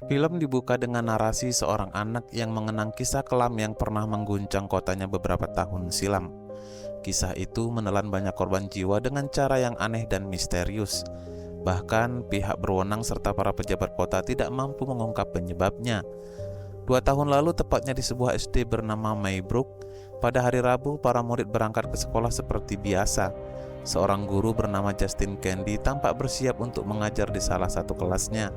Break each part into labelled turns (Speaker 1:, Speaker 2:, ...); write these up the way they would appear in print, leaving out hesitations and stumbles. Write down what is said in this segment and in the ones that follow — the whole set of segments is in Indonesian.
Speaker 1: Film dibuka dengan narasi seorang anak yang mengenang kisah kelam yang pernah mengguncang kotanya beberapa tahun silam. Kisah itu menelan banyak korban jiwa dengan cara yang aneh dan misterius. Bahkan pihak berwenang serta para pejabat kota tidak mampu mengungkap penyebabnya. 2 tahun lalu, tepatnya di sebuah SD bernama Maybrook, pada hari Rabu para murid berangkat ke sekolah seperti biasa. Seorang guru bernama Justin Candy tampak bersiap untuk mengajar di salah satu kelasnya.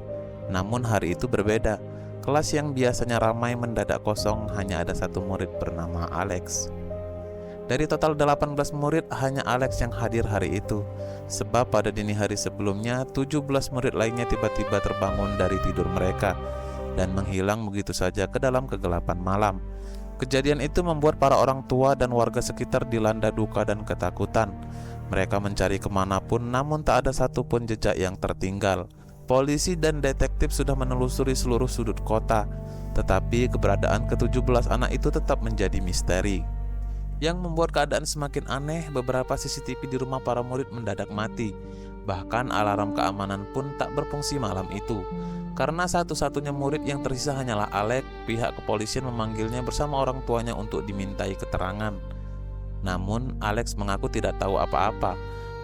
Speaker 1: Namun hari itu berbeda. Kelas yang biasanya ramai mendadak kosong, hanya ada satu murid bernama Alex. Dari total 18 murid, hanya Alex yang hadir hari itu. Sebab pada dini hari sebelumnya, 17 murid lainnya tiba-tiba terbangun dari tidur mereka dan menghilang begitu saja ke dalam kegelapan malam. Kejadian itu membuat para orang tua dan warga sekitar dilanda duka dan ketakutan. Mereka mencari kemanapun, namun tak ada satupun jejak yang tertinggal. Polisi dan detektif sudah menelusuri seluruh sudut kota, tetapi keberadaan ke-17 anak itu tetap menjadi misteri. Yang membuat keadaan semakin aneh, beberapa CCTV di rumah para murid mendadak mati. Bahkan alarm keamanan pun tak berfungsi malam itu. Karena satu-satunya murid yang tersisa hanyalah Alex, pihak kepolisian memanggilnya bersama orang tuanya untuk dimintai keterangan. Namun, Alex mengaku tidak tahu apa-apa.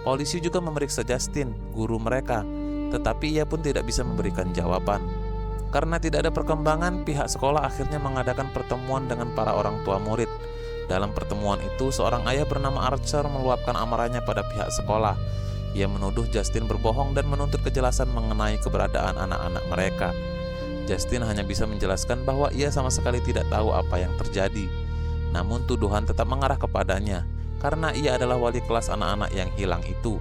Speaker 1: Polisi juga memeriksa Justin, guru mereka, tetapi ia pun tidak bisa memberikan jawaban. Karena tidak ada perkembangan, pihak sekolah akhirnya mengadakan pertemuan dengan para orang tua murid. Dalam pertemuan itu, seorang ayah bernama Archer meluapkan amarahnya pada pihak sekolah. Ia menuduh Justin berbohong dan menuntut kejelasan mengenai keberadaan anak-anak mereka. Justin hanya bisa menjelaskan bahwa ia sama sekali tidak tahu apa yang terjadi. Namun tuduhan tetap mengarah kepadanya, karena ia adalah wali kelas anak-anak yang hilang itu.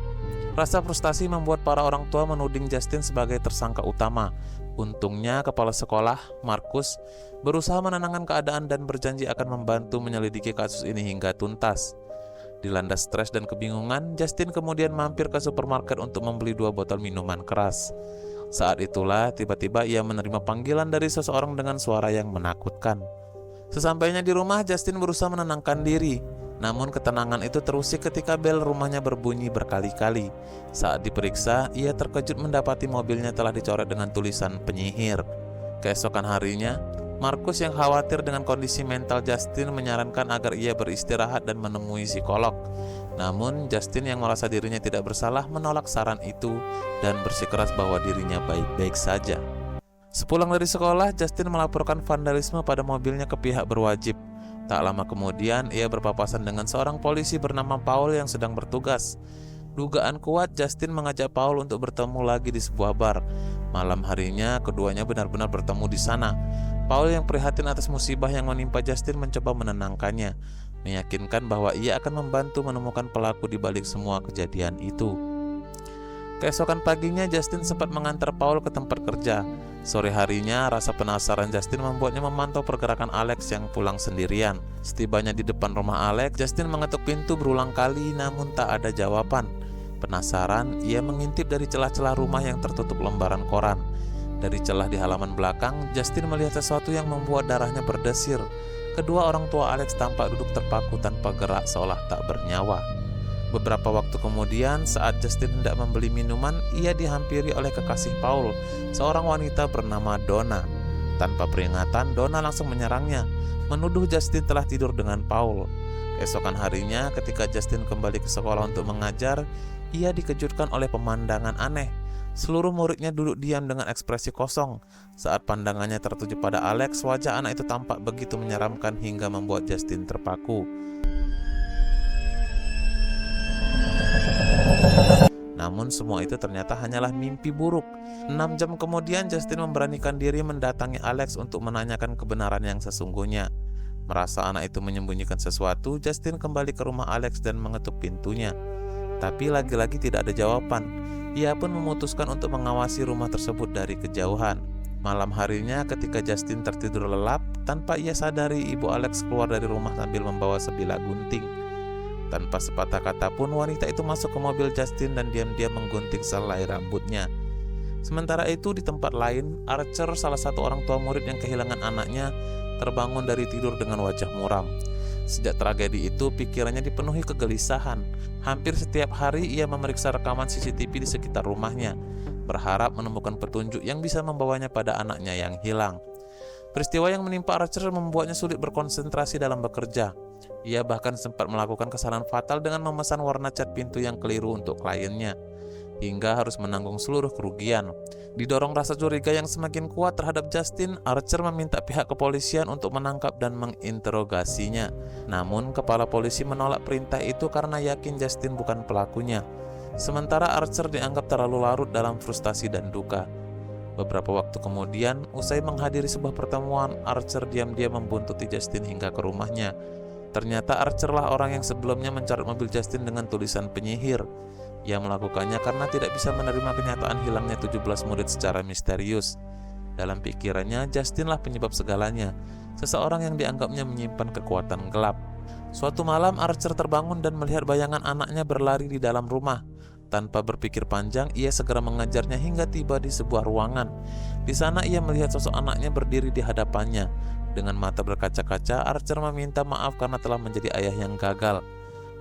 Speaker 1: Rasa frustasi membuat para orang tua menuding Justin sebagai tersangka utama. Untungnya kepala sekolah, Marcus, berusaha menenangkan keadaan dan berjanji akan membantu menyelidiki kasus ini hingga tuntas. Dilanda stres dan kebingungan, Justin kemudian mampir ke supermarket untuk membeli 2 botol minuman keras. Saat itulah tiba-tiba ia menerima panggilan dari seseorang dengan suara yang menakutkan. Sesampainya di rumah, Justin berusaha menenangkan diri. Namun ketenangan itu terusik ketika bel rumahnya berbunyi berkali-kali. Saat diperiksa, ia terkejut mendapati mobilnya telah dicoret dengan tulisan penyihir. Keesokan harinya, Marcus yang khawatir dengan kondisi mental Justin menyarankan agar ia beristirahat dan menemui psikolog. Namun Justin yang merasa dirinya tidak bersalah menolak saran itu dan bersikeras bahwa dirinya baik-baik saja. Sepulang dari sekolah, Justin melaporkan vandalisme pada mobilnya ke pihak berwajib. Tak lama kemudian, ia berpapasan dengan seorang polisi bernama Paul yang sedang bertugas. Dugaan kuat, Justin mengajak Paul untuk bertemu lagi di sebuah bar. Malam harinya, keduanya benar-benar bertemu di sana. Paul yang prihatin atas musibah yang menimpa Justin mencoba menenangkannya, meyakinkan bahwa ia akan membantu menemukan pelaku di balik semua kejadian itu. Keesokan paginya, Justin sempat mengantar Paul ke tempat kerja. Sore harinya, rasa penasaran Justin membuatnya memantau pergerakan Alex yang pulang sendirian. Setibanya di depan rumah Alex, Justin mengetuk pintu berulang kali namun tak ada jawaban. Penasaran, ia mengintip dari celah-celah rumah yang tertutup lembaran koran. Dari celah di halaman belakang, Justin melihat sesuatu yang membuat darahnya berdesir. Kedua orang tua Alex tampak duduk terpaku tanpa gerak seolah tak bernyawa. Beberapa waktu kemudian, saat Justin hendak membeli minuman, ia dihampiri oleh kekasih Paul, seorang wanita bernama Donna. Tanpa peringatan, Donna langsung menyerangnya, menuduh Justin telah tidur dengan Paul. Keesokan harinya, ketika Justin kembali ke sekolah untuk mengajar, ia dikejutkan oleh pemandangan aneh. Seluruh muridnya duduk diam dengan ekspresi kosong. Saat pandangannya tertuju pada Alex, wajah anak itu tampak begitu menyeramkan hingga membuat Justin terpaku. Namun semua itu ternyata hanyalah mimpi buruk. 6 jam kemudian, Justin memberanikan diri mendatangi Alex untuk menanyakan kebenaran yang sesungguhnya. Merasa anak itu menyembunyikan sesuatu, Justin kembali ke rumah Alex dan mengetuk pintunya. Tapi lagi-lagi tidak ada jawaban. Ia pun memutuskan untuk mengawasi rumah tersebut dari kejauhan. Malam harinya ketika Justin tertidur lelap, tanpa ia sadari ibu Alex keluar dari rumah sambil membawa sebilah gunting. Tanpa sepatah kata pun wanita itu masuk ke mobil Justin dan diam-diam menggunting selai rambutnya. Sementara itu di tempat lain, Archer, salah satu orang tua murid yang kehilangan anaknya, terbangun dari tidur dengan wajah muram. Sejak tragedi itu, pikirannya dipenuhi kegelisahan. Hampir setiap hari ia memeriksa rekaman CCTV di sekitar rumahnya. berharap menemukan petunjuk yang bisa membawanya pada anaknya yang hilang. Peristiwa yang menimpa Archer membuatnya sulit berkonsentrasi dalam bekerja. Ia bahkan sempat melakukan kesalahan fatal dengan memesan warna cat pintu yang keliru untuk kliennya, hingga harus menanggung seluruh kerugian. Didorong rasa curiga yang semakin kuat terhadap Justin, Archer meminta pihak kepolisian untuk menangkap dan menginterogasinya. Namun, kepala polisi menolak perintah itu karena yakin Justin bukan pelakunya. Sementara Archer dianggap terlalu larut dalam frustasi dan duka. Beberapa waktu kemudian, usai menghadiri sebuah pertemuan, Archer diam-diam membuntuti Justin hingga ke rumahnya. Ternyata Archer lah orang yang sebelumnya mencoret mobil Justin dengan tulisan penyihir. Ia melakukannya karena tidak bisa menerima kenyataan hilangnya 17 murid secara misterius. Dalam pikirannya, Justin lah penyebab segalanya, seseorang yang dianggapnya menyimpan kekuatan gelap. Suatu malam, Archer terbangun dan melihat bayangan anaknya berlari di dalam rumah. Tanpa berpikir panjang, ia segera mengejarnya hingga tiba di sebuah ruangan. Di sana ia melihat sosok anaknya berdiri di hadapannya. Dengan mata berkaca-kaca, Archer meminta maaf karena telah menjadi ayah yang gagal.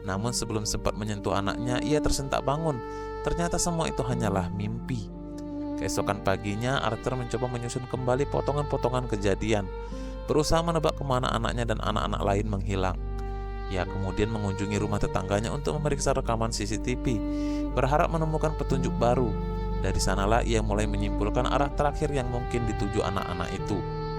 Speaker 1: Namun sebelum sempat menyentuh anaknya, ia tersentak bangun. Ternyata semua itu hanyalah mimpi. Keesokan paginya, Archer mencoba menyusun kembali potongan-potongan kejadian, berusaha menebak kemana anaknya dan anak-anak lain menghilang. Ia kemudian mengunjungi rumah tetangganya untuk memeriksa rekaman CCTV, berharap menemukan petunjuk baru. Dari sanalah ia mulai menyimpulkan arah terakhir yang mungkin dituju anak-anak itu.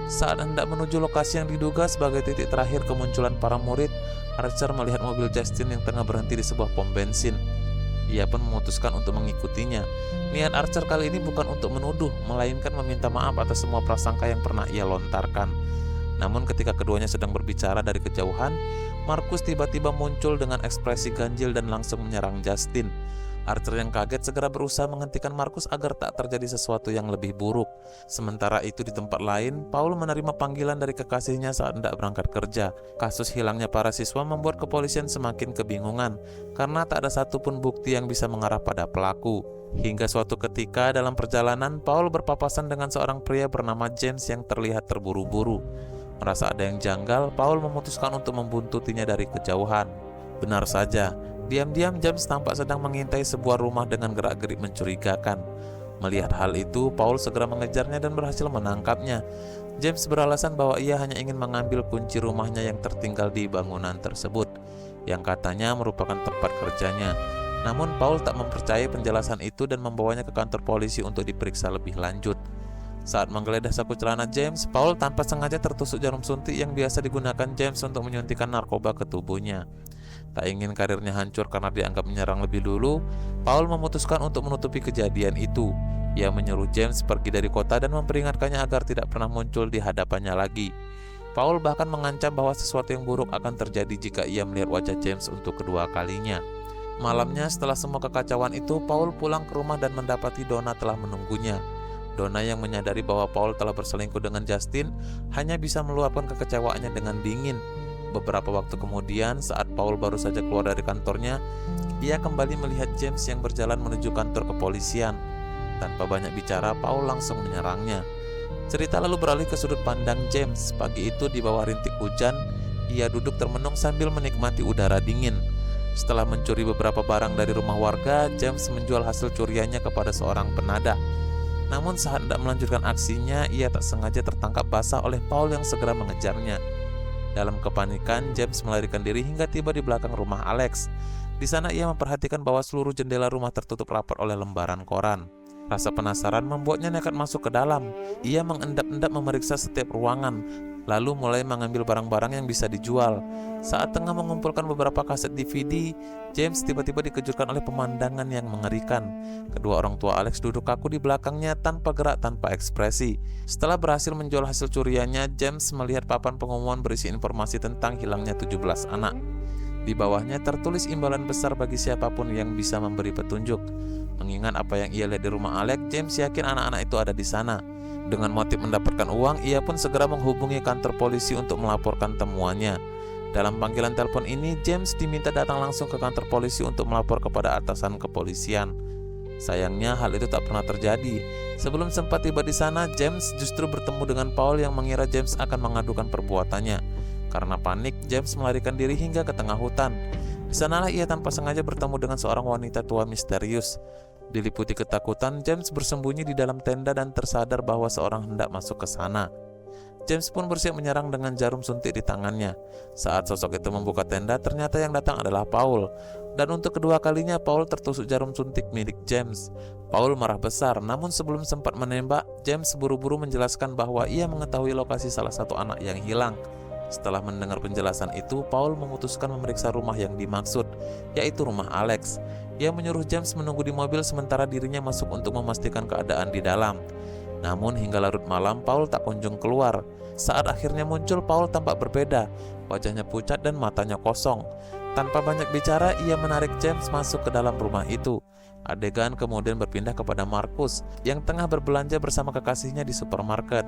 Speaker 1: Saat hendak menuju lokasi yang diduga sebagai titik terakhir kemunculan para murid, Archer melihat mobil Justin yang tengah berhenti di sebuah pom bensin. Ia pun memutuskan untuk mengikutinya. Niat Archer kali ini bukan untuk menuduh, melainkan meminta maaf atas semua prasangka yang pernah ia lontarkan. Namun ketika keduanya sedang berbicara dari kejauhan, Marcus tiba-tiba muncul dengan ekspresi ganjil dan langsung menyerang Justin. Archer yang kaget segera berusaha menghentikan Marcus agar tak terjadi sesuatu yang lebih buruk. Sementara itu di tempat lain, Paul menerima panggilan dari kekasihnya saat hendak berangkat kerja. Kasus hilangnya para siswa membuat kepolisian semakin kebingungan karena tak ada satupun bukti yang bisa mengarah pada pelaku. Hingga suatu ketika dalam perjalanan, Paul berpapasan dengan seorang pria bernama James yang terlihat terburu-buru. Merasa ada yang janggal, Paul memutuskan untuk membuntutinya dari kejauhan. Benar saja, diam-diam James tampak sedang mengintai sebuah rumah dengan gerak-gerik mencurigakan. Melihat hal itu, Paul segera mengejarnya dan berhasil menangkapnya. James beralasan bahwa ia hanya ingin mengambil kunci rumahnya yang tertinggal di bangunan tersebut, yang katanya merupakan tempat kerjanya. Namun Paul tak mempercayai penjelasan itu dan membawanya ke kantor polisi untuk diperiksa lebih lanjut. Saat menggeledah saku celana James, Paul tanpa sengaja tertusuk jarum suntik yang biasa digunakan James untuk menyuntikkan narkoba ke tubuhnya. Tak ingin karirnya hancur karena dianggap menyerang lebih dulu, Paul memutuskan untuk menutupi kejadian itu. Ia menyuruh James pergi dari kota dan memperingatkannya agar tidak pernah muncul di hadapannya lagi. Paul bahkan mengancam bahwa sesuatu yang buruk akan terjadi jika ia melihat wajah James untuk kedua kalinya. Malamnya setelah semua kekacauan itu, Paul pulang ke rumah dan mendapati Donna telah menunggunya. Donna yang menyadari bahwa Paul telah berselingkuh dengan Justin hanya bisa meluapkan kekecewaannya dengan dingin. Beberapa waktu kemudian, saat Paul baru saja keluar dari kantornya, ia kembali melihat James yang berjalan menuju kantor kepolisian. Tanpa banyak bicara, Paul langsung menyerangnya. Cerita lalu beralih ke sudut pandang James. Pagi itu di bawah rintik hujan, ia duduk termenung sambil menikmati udara dingin. Setelah mencuri beberapa barang dari rumah warga, James menjual hasil curiannya kepada seorang penadah. Namun saat hendak melanjutkan aksinya, ia tak sengaja tertangkap basah oleh Paul yang segera mengejarnya. Dalam kepanikan, James melarikan diri hingga tiba di belakang rumah Alex. Di sana ia memperhatikan bahwa seluruh jendela rumah tertutup rapat oleh lembaran koran. Rasa penasaran membuatnya nekat masuk ke dalam. Ia mengendap-endap memeriksa setiap ruangan, lalu mulai mengambil barang-barang yang bisa dijual. Saat tengah mengumpulkan beberapa kaset DVD, James tiba-tiba dikejutkan oleh pemandangan yang mengerikan. Kedua orang tua Alex duduk kaku di belakangnya tanpa gerak, tanpa ekspresi. Setelah berhasil menjual hasil curiannya, James melihat papan pengumuman berisi informasi tentang hilangnya 17 anak. Di bawahnya tertulis imbalan besar bagi siapapun yang bisa memberi petunjuk. Mengingat apa yang ia lihat di rumah Alex, James yakin anak-anak itu ada di sana. Dengan motif mendapatkan uang, ia pun segera menghubungi kantor polisi untuk melaporkan temuannya. Dalam panggilan telepon ini, James diminta datang langsung ke kantor polisi untuk melapor kepada atasan kepolisian. Sayangnya hal itu tak pernah terjadi. Sebelum sempat tiba di sana, James justru bertemu dengan Paul yang mengira James akan mengadukan perbuatannya. Karena panik, James melarikan diri hingga ke tengah hutan. Di sanalah ia tanpa sengaja bertemu dengan seorang wanita tua misterius. Diliputi ketakutan, James bersembunyi di dalam tenda dan tersadar bahwa seorang hendak masuk ke sana. James pun bersiap menyerang dengan jarum suntik di tangannya. Saat sosok itu membuka tenda, ternyata yang datang adalah Paul. Dan untuk kedua kalinya Paul tertusuk jarum suntik milik James. Paul marah besar, namun sebelum sempat menembak, James buru-buru menjelaskan bahwa ia mengetahui lokasi salah satu anak yang hilang. Setelah mendengar penjelasan itu, Paul memutuskan memeriksa rumah yang dimaksud, yaitu rumah Alex. Ia menyuruh James menunggu di mobil sementara dirinya masuk untuk memastikan keadaan di dalam. Namun hingga larut malam, Paul tak kunjung keluar. Saat akhirnya muncul, Paul tampak berbeda. Wajahnya pucat dan matanya kosong. Tanpa banyak bicara, ia menarik James masuk ke dalam rumah itu. Adegan kemudian berpindah kepada Marcus yang tengah berbelanja bersama kekasihnya di supermarket.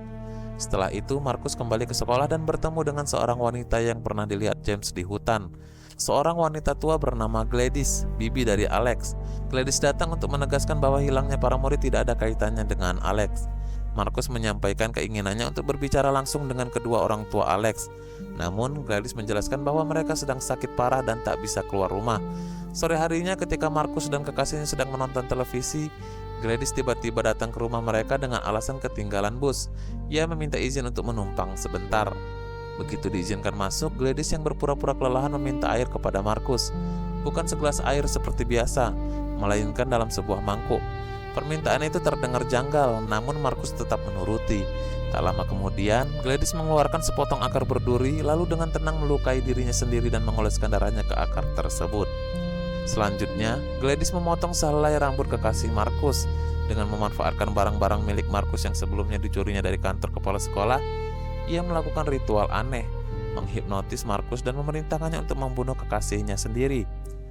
Speaker 1: Setelah itu, Marcus kembali ke sekolah dan bertemu dengan seorang wanita yang pernah dilihat James di hutan. Seorang wanita tua bernama Gladys, bibi dari Alex. Gladys datang untuk menegaskan bahwa hilangnya para murid tidak ada kaitannya dengan Alex. Marcus menyampaikan keinginannya untuk berbicara langsung dengan kedua orang tua Alex. Namun Gladys menjelaskan bahwa mereka sedang sakit parah dan tak bisa keluar rumah. Sore harinya ketika Marcus dan kekasihnya sedang menonton televisi, Gladys tiba-tiba datang ke rumah mereka dengan alasan ketinggalan bus. Ia meminta izin untuk menumpang sebentar. Begitu diizinkan masuk, Gladys yang berpura-pura kelelahan meminta air kepada Marcus. Bukan segelas air seperti biasa, melainkan dalam sebuah mangkuk. Permintaan itu terdengar janggal, namun Marcus tetap menuruti. Tak lama kemudian, Gladys mengeluarkan sepotong akar berduri, lalu dengan tenang melukai dirinya sendiri dan mengoleskan darahnya ke akar tersebut. Selanjutnya, Gladys memotong sehelai rambut kekasih Marcus. Dengan memanfaatkan barang-barang milik Marcus yang sebelumnya dicurinya dari kantor kepala sekolah, ia melakukan ritual aneh, menghipnotis Marcus dan memerintahkannya untuk membunuh kekasihnya sendiri.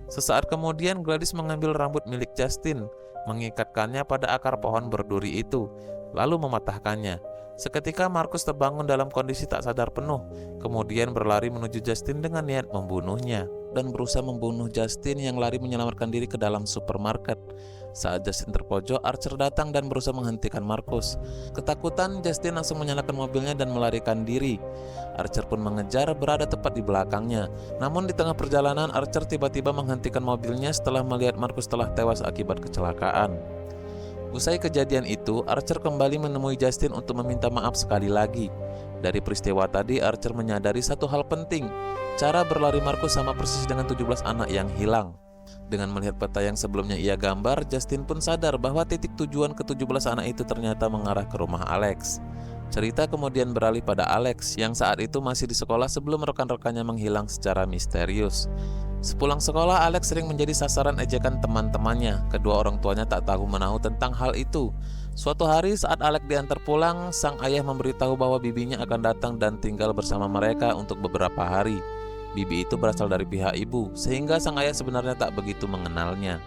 Speaker 1: Sesaat kemudian, Gladys mengambil rambut milik Justin, mengikatkannya pada akar pohon berduri itu, lalu mematahkannya. Seketika Marcus terbangun dalam kondisi tak sadar penuh, kemudian berlari menuju Justin dengan niat membunuhnya, dan berusaha membunuh Justin yang lari menyelamatkan diri ke dalam supermarket. Saat Justin terpojok, Archer datang dan berusaha menghentikan Marcus. Ketakutan, Justin langsung menyalakan mobilnya dan melarikan diri. Archer pun mengejar, berada tepat di belakangnya. Namun di tengah perjalanan, Archer tiba-tiba menghentikan mobilnya setelah melihat Marcus telah tewas akibat kecelakaan. Usai kejadian itu, Archer kembali menemui Justin untuk meminta maaf sekali lagi. Dari peristiwa tadi, Archer menyadari satu hal penting. Cara berlari Marcus sama persis dengan 17 anak yang hilang. Dengan melihat peta yang sebelumnya ia gambar, Justin pun sadar bahwa titik tujuan ke-17 anak itu ternyata mengarah ke rumah Alex. Cerita kemudian beralih pada Alex yang saat itu masih di sekolah sebelum rekan-rekannya menghilang secara misterius. Sepulang sekolah, Alex sering menjadi sasaran ejekan teman-temannya. Kedua orang tuanya tak tahu menahu tentang hal itu. Suatu hari saat Alex diantar pulang, sang ayah memberitahu bahwa bibinya akan datang dan tinggal bersama mereka untuk beberapa hari. Bibi itu berasal dari pihak ibu, sehingga sang ayah sebenarnya tak begitu mengenalnya.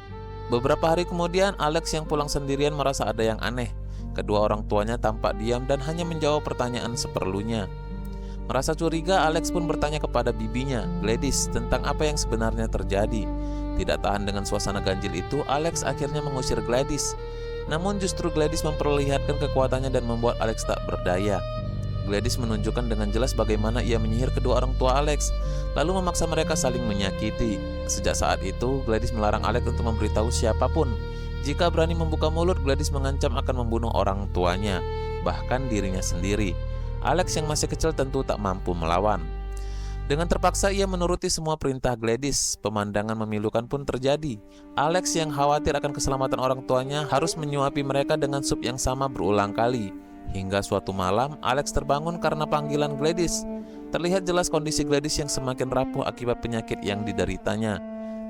Speaker 1: Beberapa hari kemudian, Alex yang pulang sendirian merasa ada yang aneh. Kedua orang tuanya tampak diam dan hanya menjawab pertanyaan seperlunya. Merasa curiga, Alex pun bertanya kepada bibinya, Gladys, tentang apa yang sebenarnya terjadi. Tidak tahan dengan suasana ganjil itu, Alex akhirnya mengusir Gladys. Namun justru Gladys memperlihatkan kekuatannya dan membuat Alex tak berdaya. Gladys menunjukkan dengan jelas bagaimana ia menyihir kedua orang tua Alex, lalu memaksa mereka saling menyakiti. Sejak saat itu, Gladys melarang Alex untuk memberitahu siapapun. Jika berani membuka mulut, Gladys mengancam akan membunuh orang tuanya, bahkan dirinya sendiri. Alex yang masih kecil tentu tak mampu melawan. Dengan terpaksa ia menuruti semua perintah Gladys. Pemandangan memilukan pun terjadi. Alex yang khawatir akan keselamatan orang tuanya harus menyuapi mereka dengan sup yang sama berulang kali. Hingga suatu malam, Alex terbangun karena panggilan Gladys. Terlihat jelas kondisi Gladys yang semakin rapuh akibat penyakit yang dideritanya.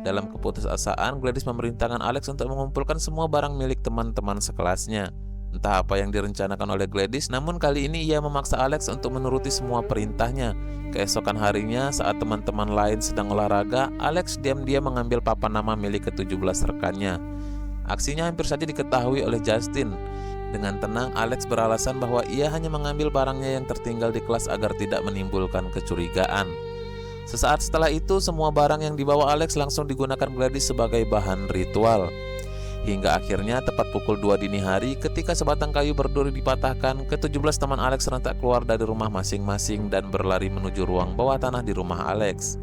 Speaker 1: Dalam keputusasaan, Gladys memerintahkan Alex untuk mengumpulkan semua barang milik teman-teman sekelasnya. Entah apa yang direncanakan oleh Gladys, namun kali ini ia memaksa Alex untuk menuruti semua perintahnya. Keesokan harinya, saat teman-teman lain sedang olahraga, Alex diam-diam mengambil papan nama milik ke-17 rekannya. Aksinya hampir saja diketahui oleh Justin. Dengan tenang, Alex beralasan bahwa ia hanya mengambil barangnya yang tertinggal di kelas agar tidak menimbulkan kecurigaan. Sesaat setelah itu, semua barang yang dibawa Alex langsung digunakan Gladys sebagai bahan ritual. Hingga akhirnya tepat pukul 2 dini hari, ketika sebatang kayu berduri dipatahkan, ke-17 teman Alex serentak keluar dari rumah masing-masing dan berlari menuju ruang bawah tanah di rumah Alex.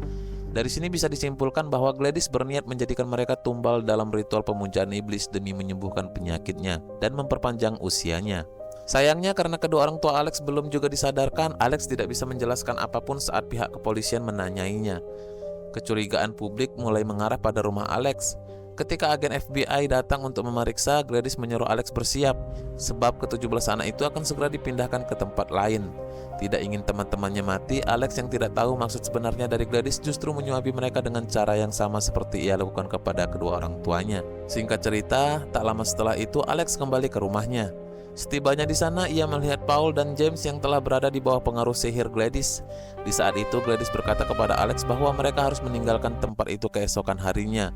Speaker 1: Dari sini bisa disimpulkan bahwa Gladys berniat menjadikan mereka tumbal dalam ritual pemujaan iblis demi menyembuhkan penyakitnya dan memperpanjang usianya. Sayangnya karena kedua orang tua Alex belum juga disadarkan, Alex tidak bisa menjelaskan apapun saat pihak kepolisian menanyainya. Kecurigaan publik mulai mengarah pada rumah Alex. Ketika agen FBI datang untuk memeriksa, Gladys menyuruh Alex bersiap, sebab ke-17 anak itu akan segera dipindahkan ke tempat lain. Tidak ingin teman-temannya mati, Alex yang tidak tahu maksud sebenarnya dari Gladys justru menyuapi mereka dengan cara yang sama seperti ia lakukan kepada kedua orang tuanya. Singkat cerita, tak lama setelah itu Alex kembali ke rumahnya. Setibanya di sana, ia melihat Paul dan James yang telah berada di bawah pengaruh sihir Gladys. Di saat itu, Gladys berkata kepada Alex bahwa mereka harus meninggalkan tempat itu keesokan harinya.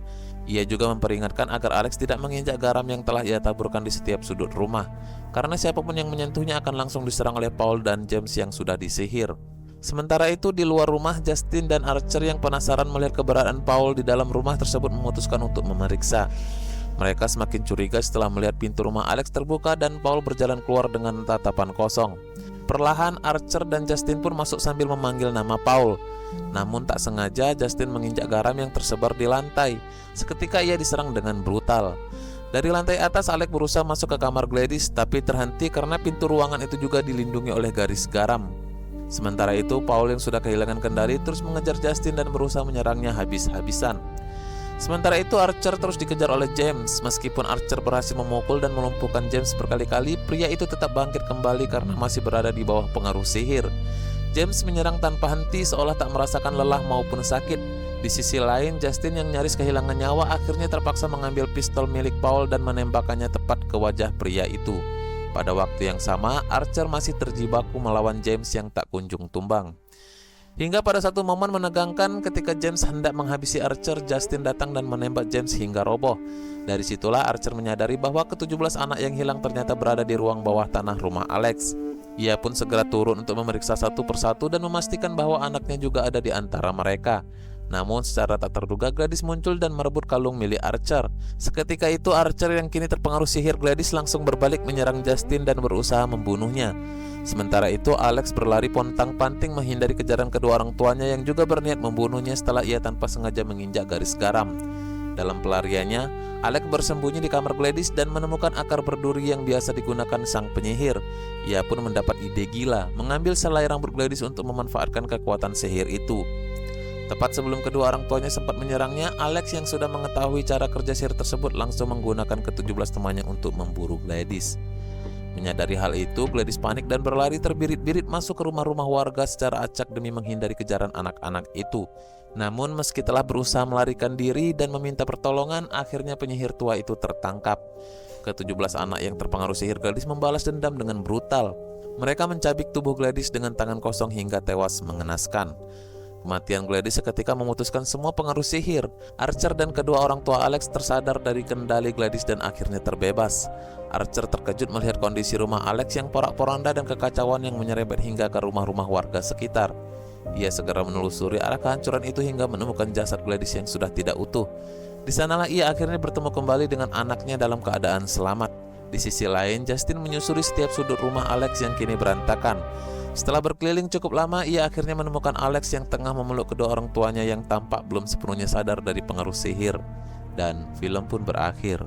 Speaker 1: Ia juga memperingatkan agar Alex tidak menginjak garam yang telah ia taburkan di setiap sudut rumah, karena siapapun yang menyentuhnya akan langsung diserang oleh Paul dan James yang sudah disihir. Sementara itu, di luar rumah, Justin dan Archer yang penasaran melihat keberadaan Paul di dalam rumah tersebut memutuskan untuk memeriksa. Mereka semakin curiga setelah melihat pintu rumah Alex terbuka dan Paul berjalan keluar dengan tatapan kosong. Perlahan Archer dan Justin pun masuk sambil memanggil nama Paul. Namun tak sengaja Justin menginjak garam yang tersebar di lantai. Seketika ia diserang dengan brutal. Dari lantai atas, Alex berusaha masuk ke kamar Gladys, tapi terhenti karena pintu ruangan itu juga dilindungi oleh garis garam. Sementara itu, Paul yang sudah kehilangan kendali terus mengejar Justin dan berusaha menyerangnya habis-habisan. Sementara itu, Archer terus dikejar oleh James. Meskipun Archer berhasil memukul dan melumpuhkan James berkali-kali, pria itu tetap bangkit kembali karena masih berada di bawah pengaruh sihir. James menyerang tanpa henti seolah tak merasakan lelah maupun sakit. Di sisi lain, Justin yang nyaris kehilangan nyawa akhirnya terpaksa mengambil pistol milik Paul dan menembakkannya tepat ke wajah pria itu. Pada waktu yang sama, Archer masih terjibaku melawan James yang tak kunjung tumbang. Hingga pada satu momen menegangkan ketika James hendak menghabisi Archer, Justin datang dan menembak James hingga roboh. Dari situlah Archer menyadari bahwa ke-17 anak yang hilang ternyata berada di ruang bawah tanah rumah Alex. Ia pun segera turun untuk memeriksa satu persatu dan memastikan bahwa anaknya juga ada di antara mereka. Namun secara tak terduga Gladys muncul dan merebut kalung milik Archer. Seketika itu Archer yang kini terpengaruh sihir Gladys langsung berbalik menyerang Justin dan berusaha membunuhnya. Sementara itu Alex berlari pontang-panting menghindari kejaran kedua orang tuanya yang juga berniat membunuhnya setelah ia tanpa sengaja menginjak garis garam. Dalam pelariannya, Alex bersembunyi di kamar Gladys dan menemukan akar berduri yang biasa digunakan sang penyihir. Ia pun mendapat ide gila, mengambil selai rambut Gladys untuk memanfaatkan kekuatan sihir itu. Tepat sebelum kedua orang tuanya sempat menyerangnya, Alex yang sudah mengetahui cara kerja sihir tersebut langsung menggunakan ke-17 temannya untuk memburu Gladys. Menyadari hal itu, Gladys panik dan berlari terbirit-birit masuk ke rumah-rumah warga secara acak demi menghindari kejaran anak-anak itu. Namun meski telah berusaha melarikan diri dan meminta pertolongan, akhirnya penyihir tua itu tertangkap. Ke-17 anak yang terpengaruh sihir Gladys membalas dendam dengan brutal. Mereka mencabik tubuh Gladys dengan tangan kosong hingga tewas mengenaskan. Kematian Gladys seketika memutuskan semua pengaruh sihir. Archer dan kedua orang tua Alex tersadar dari kendali Gladys dan akhirnya terbebas. Archer terkejut melihat kondisi rumah Alex yang porak-poranda dan kekacauan yang menyerempet hingga ke rumah-rumah warga sekitar. Ia segera menelusuri arah kehancuran itu hingga menemukan jasad Gladys yang sudah tidak utuh. Di sanalah ia akhirnya bertemu kembali dengan anaknya dalam keadaan selamat. Di sisi lain, Justin menyusuri setiap sudut rumah Alex yang kini berantakan. Setelah berkeliling cukup lama, ia akhirnya menemukan Alex yang tengah memeluk kedua orang tuanya yang tampak belum sepenuhnya sadar dari pengaruh sihir. Dan film pun berakhir.